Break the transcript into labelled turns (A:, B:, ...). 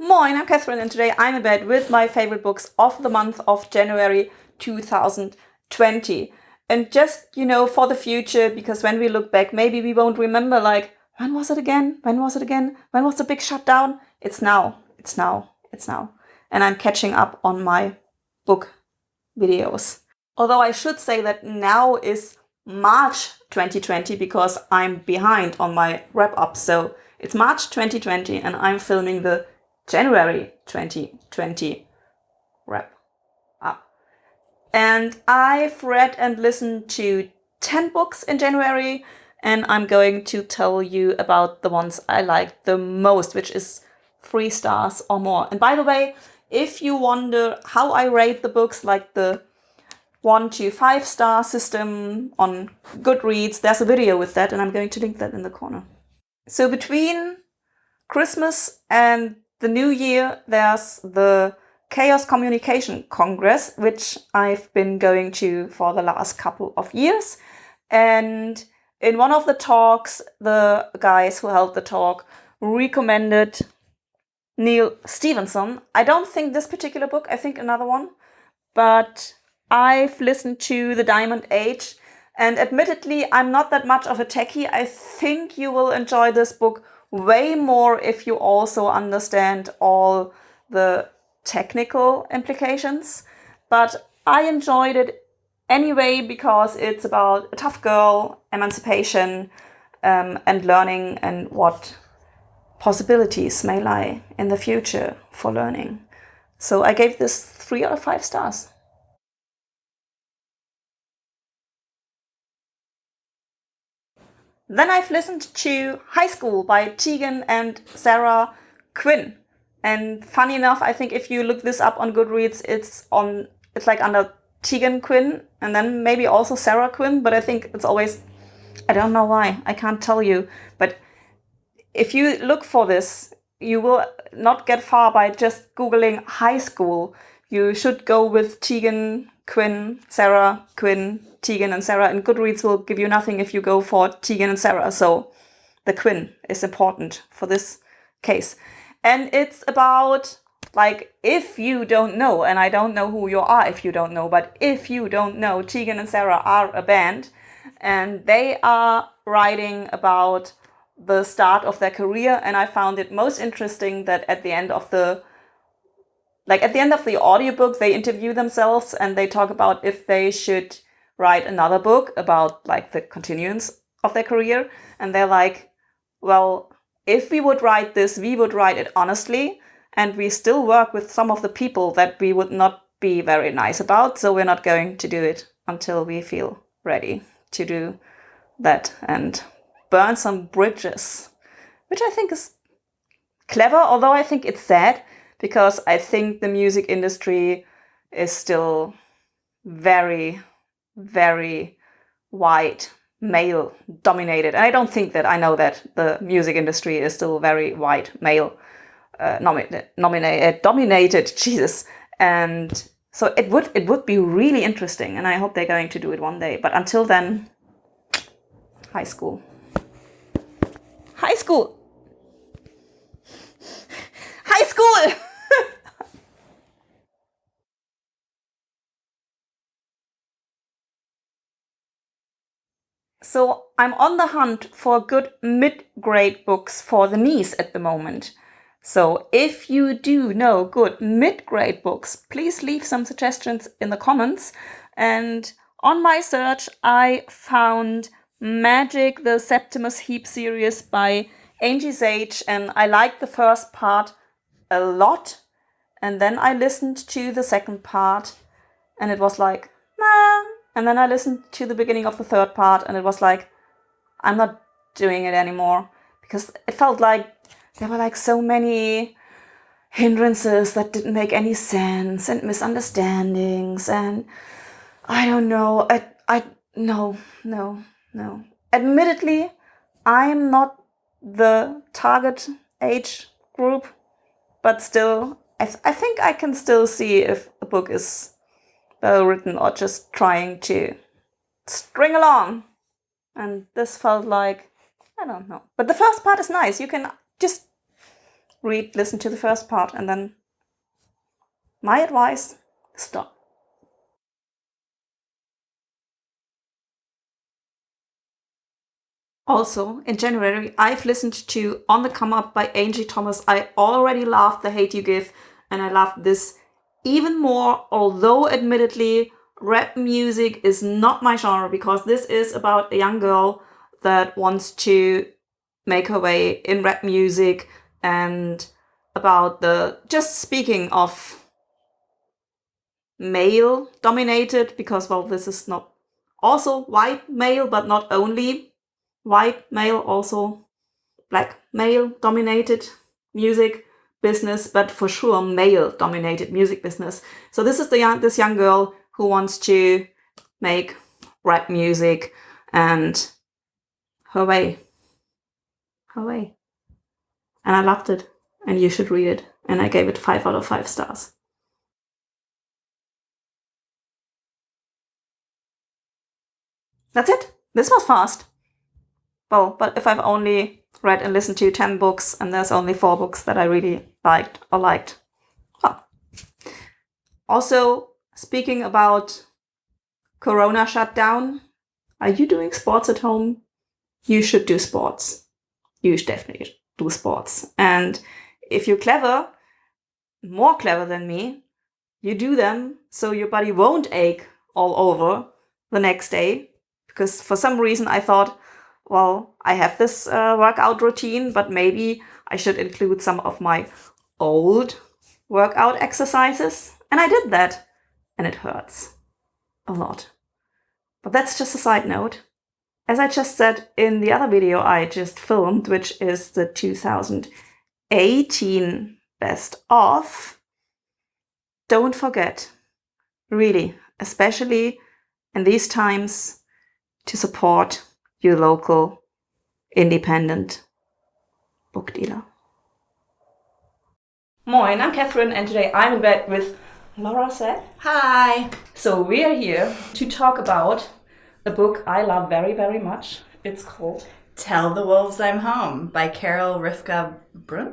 A: Moin, I'm Catherine and today I'm in bed with my favorite books of the month of January 2020. And just, for the future, because when we look back, maybe we won't remember when was it again? When was it again? When was the big shutdown? It's now. It's now. It's now. And I'm catching up on my book videos. Although I should say that now is March 2020 because I'm behind on my wrap up. So it's March 2020 and I'm filming the January 2020 wrap up. And I've read and listened to 10 books in January, and I'm going to tell you about the ones I liked the most, which is 3 stars or more. And by the way, if you wonder how I rate the books, like the 1 to 5 star system on Goodreads, there's a video with that, and I'm going to link that in the corner. So between Christmas and the New Year, there's the Chaos Communication Congress, which I've been going to for the last couple of years. And in one of the talks, the guys who held the talk recommended Neal Stephenson. I don't think this particular book, I think another one. But I've listened to The Diamond Age, and admittedly, I'm not that much of a techie. I think you will enjoy this book way more if you also understand all the technical implications. But I enjoyed it anyway because it's about a tough girl, emancipation, and learning, and what possibilities may lie in the future for learning. So I gave this 3 out of 5 stars. Then I've listened to High School by Tegan and Sara Quinn. And funny enough, I think if you look this up on Goodreads, it's like under Tegan Quinn and then maybe also Sara Quinn, but I think it's always, I don't know why, I can't tell you. But if you look for this, you will not get far by just Googling High School. You should go with Tegan Quinn, Sara Quinn, Tegan and Sara, and Goodreads will give you nothing if you go for Tegan and Sara. So the Quinn is important for this case. And it's about, if you don't know, and I don't know who you are if you don't know, but if you don't know, Tegan and Sara are a band, and they are writing about the start of their career. And I found it most interesting that at the end of the audiobook, they interview themselves and they talk about if they should write another book about the continuance of their career. And they're like, well, if we would write this, we would write it honestly, and we still work with some of the people that we would not be very nice about. So we're not going to do it until we feel ready to do that and burn some bridges, which I think is clever, although I think it's sad because I think the music industry is still very, very white, male dominated. And I don't think that I know that the music industry is still very white, male dominated. Jesus. And so it would be really interesting, and I hope they're going to do it one day. But until then, High School. High School. High School. So I'm on the hunt for good mid-grade books for the niece at the moment. So if you do know good mid-grade books, please leave some suggestions in the comments. And on my search, I found Magyk, the Septimus Heap series by Angie, and I liked the first part a lot. And then I listened to the second part and it was like, nah. And then I listened to the beginning of the third part and it was like, I'm not doing it anymore, because it felt like there were so many hindrances that didn't make any sense and misunderstandings, and I don't know. No. Admittedly, I'm not the target age group, but still, I think I can still see if a book is well written or just trying to string along. And this felt like, I don't know. But the first part is nice. You can just listen to the first part, and then my advice, stop. Also, in January, I've listened to On the Come Up by Angie Thomas. I already loved The Hate You Give, and I loved this even more, although admittedly, rap music is not my genre, because this is about a young girl that wants to make her way in rap music, and about just speaking of male dominated, because, well, this is not also white male, but not only white male, also black male dominated music business, but for sure male dominated music business. So this is this young girl who wants to make rap music, and her way. And I loved it, and you should read it. And I gave it 5 out of 5 stars. That's it. This was fast. Well, but if I've only read and listened to 10 books, and there's only 4 books that I really liked. Well. Also, speaking about Corona shutdown, are you doing sports at home? You should do sports. You should definitely do sports. And if you're clever, more clever than me, you do them so your body won't ache all over the next day. Because for some reason I thought, well, I have this workout routine, but maybe I should include some of my old workout exercises. And I did that. And it hurts a lot. But that's just a side note. As I just said in the other video I just filmed, which is the 2018 best of, don't forget, really, especially in these times, to support your local independent book dealer. Moin, I'm Catherine, and today I'm in bed with Laura said.
B: Hi!
A: So we are here to talk about a book I love very, very much. It's called
B: Tell the Wolves I'm Home by Carol Rivka Brun.